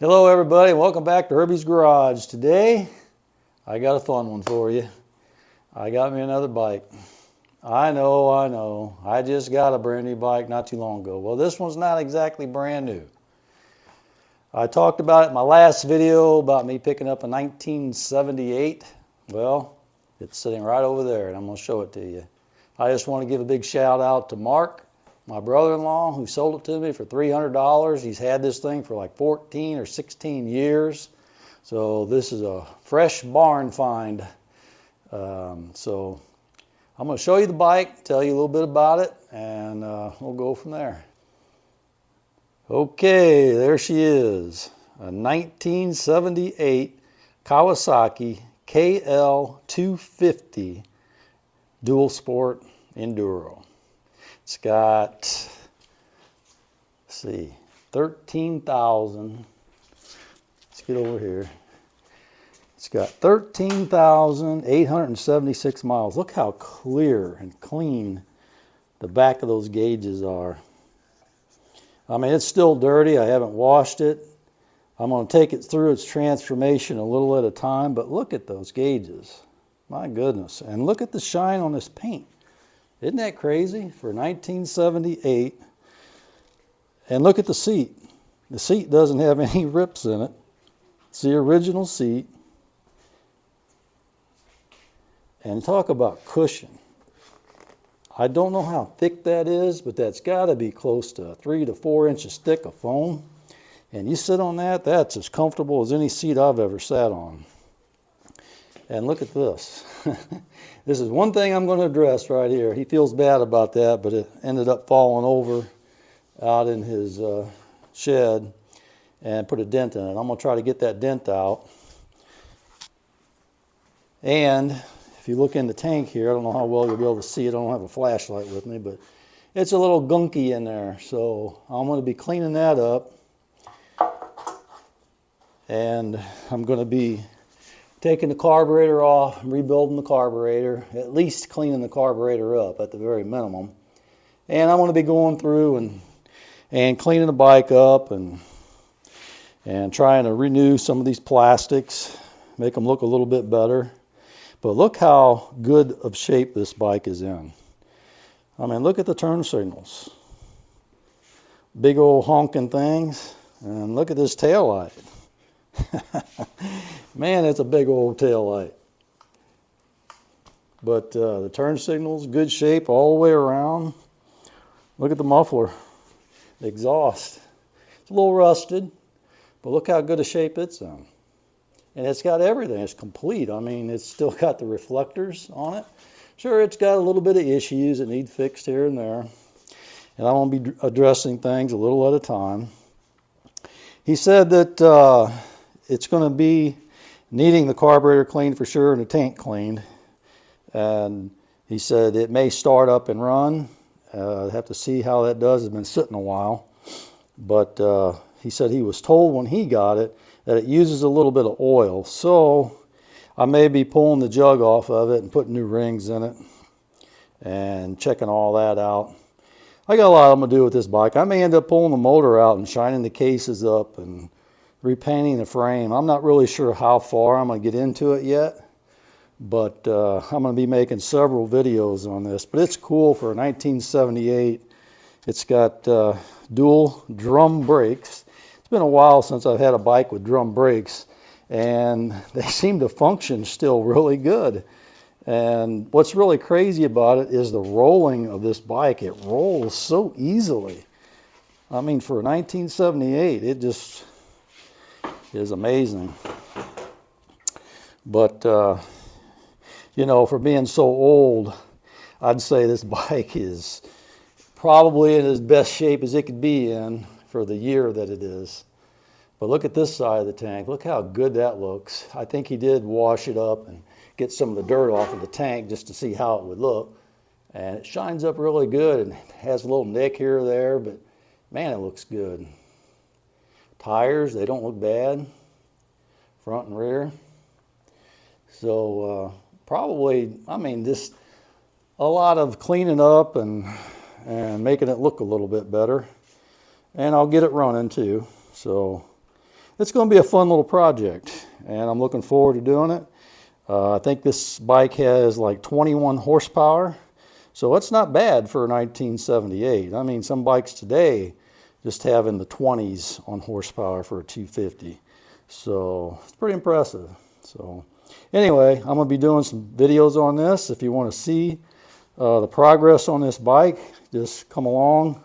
Hello everybody, welcome back to Herbie's Garage. Today, I got a fun one for you. I got me another bike. I know. I just got a brand new bike not too long ago. Well, this one's not exactly brand new. I talked about it in my last video about me picking up a 1978. Well, it's sitting right over there and I'm going to show it to you. I just want to give a big shout out to Mark, my brother-in-law, who sold it to me for $300. He's had this thing for like 14 or 16 years. So this is a fresh barn find. So I'm going to show you the bike, tell you a little bit about it, and we'll go from there. Okay, there she is. A 1978 Kawasaki KL250 dual sport enduro. It's got, let's see, 13,000, let's get over here. It's got 13,876 miles. Look how clear and clean the back of those gauges are. I mean, it's still dirty. I haven't washed it. I'm going to take it through its transformation a little at a time, but look at those gauges. My goodness. And look at the shine on this paint. Isn't that crazy for 1978? And look at the seat. The seat doesn't have any rips in it. It's the original seat. And talk about cushion. I don't know how thick that is, but that's got to be close to 3 to 4 inches thick of foam. And you sit on that, that's as comfortable as any seat I've ever sat on. And look at this. This is one thing I'm going to address right here. He feels bad about that, but it ended up falling over out in his shed and put a dent in it. I'm going to try to get that dent out. And if you look in the tank here, I don't know how well you'll be able to see it. I don't have a flashlight with me, but it's a little gunky in there. So I'm going to be cleaning that up. And I'm going to be taking the carburetor off, rebuilding the carburetor, at least cleaning the carburetor up at the very minimum. And I'm going to be going through and cleaning the bike up and trying to renew some of these plastics, make them look a little bit better. But look how good of shape this bike is in. I mean, look at the turn signals. Big old honking things. And look at this tail light. Man, it's a big old tail light. But the turn signals, good shape all the way around. Look at the muffler, the exhaust. It's a little rusted, but look how good a shape it's in. And it's got everything, it's complete. I mean, it's still got the reflectors on it. Sure, it's got a little bit of issues that need fixed here and there. And I'm going to be addressing things a little at a time. He said that it's going to be needing the carburetor cleaned for sure and the tank cleaned. And he said it may start up and run. Have to see how that does. It's been sitting a while. But he said he was told when he got it that it uses a little bit of oil. So I may be pulling the jug off of it and putting new rings in it and checking all that out. I got a lot I'm going to do with this bike. I may end up pulling the motor out and shining the cases up and repainting the frame. I'm not really sure how far I'm going to get into it yet, but I'm going to be making several videos on this. But it's cool for a 1978. It's got dual drum brakes. It's been a while since I've had a bike with drum brakes, and they seem to function still really good. And what's really crazy about it is the rolling of this bike. It rolls so easily. I mean, for a 1978, it just is amazing. But, you know, for being so old, I'd say this bike is probably in as best shape as it could be in for the year that it is. But look at this side of the tank. Look how good that looks. I think he did wash it up and get some of the dirt off of the tank just to see how it would look. And it shines up really good and has a little nick here or there, but man, it looks good. Tires, they don't look bad, front and rear. So probably, I mean, just a lot of cleaning up and making it look a little bit better. And I'll get it running too. So it's going to be a fun little project, and I'm looking forward to doing it. I think this bike has like 21 horsepower, so it's not bad for 1978. I mean, some bikes today just have in the 20s on horsepower for a 250. So it's pretty impressive. So anyway, I'm going to be doing some videos on this. If you want to see the progress on this bike, just come along,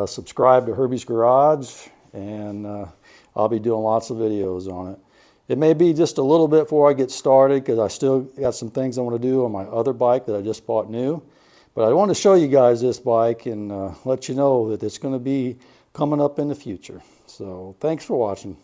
subscribe to Herbie's Garage, and I'll be doing lots of videos on it. It may be just a little bit before I get started because I still got some things I want to do on my other bike that I just bought new. But I want to show you guys this bike and let you know that it's going to be coming up in the future. So thanks for watching.